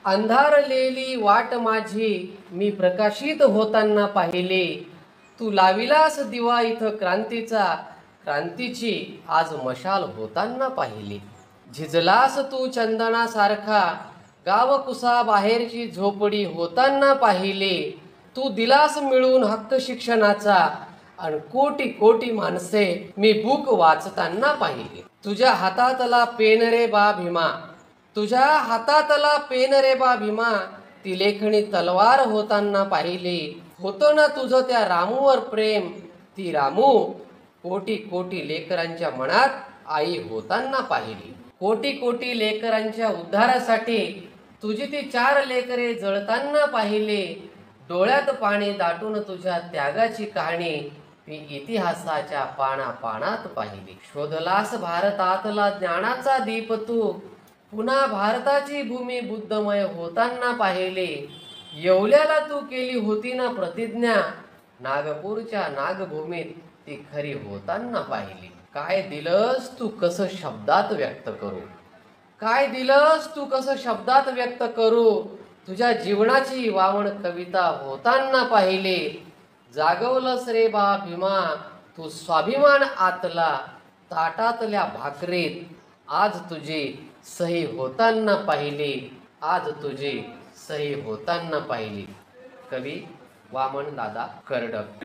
अंधारलेली वाट माझी मी प्रकाशित होताना पाहिले. तू लाविलास दिवा इथं क्रांतीची आज मशाल होताना पाहिली. झिजलास तू चंदनासारखा गाव कुसा बाहेरची झोपडी होताना पाहिले. तू दिलास मिळून हक्क शिक्षणाचा आणि कोटी कोटी माणसे मी बुक वाचताना पाहिली. तुझ्या हातातला पेन रे बा भीमा, तुझ्या हातातला पेन रे बा भीमा, ती लेखणी तलवार होताना पाहिली. होतं ना तुझं त्या रामूवर प्रेम, ती रामू कोटी कोटी लेकरांच्या मनात आई होताना पाहिली. कोटी कोटी लेकरांच्या उद्धारासाठी तुझी ती 4 लेकरे जळताना पाहिले. डोळ्यात पाणी दाटून तुझ्या त्यागाची कहाणी मी इतिहासाच्या पानात पाहिली. शोधलास भारतातला ज्ञानाचा दीप तू, पुन्हा भारताची भूमी बुद्धमय होताना पाहिले. येवल्याला तू केली होती ना प्रतिज्ञा, नागपूरच्या नागभूमीत ती खरी होताना पाहिली. काय दिलंस तू कसं शब्दात व्यक्त करू, काय दिलंस तू कसं शब्दात व्यक्त करू, तुझ्या जीवनाची वावण कविता होताना पाहिले. जागवलंस रे बा भीमा तू स्वाभिमान आतला, ताटातल्या भाकरीत आज तुझी सही होताना पाहिली. आज तुझी सही होताना पाहिली. कवी वामन दादा कर्डक.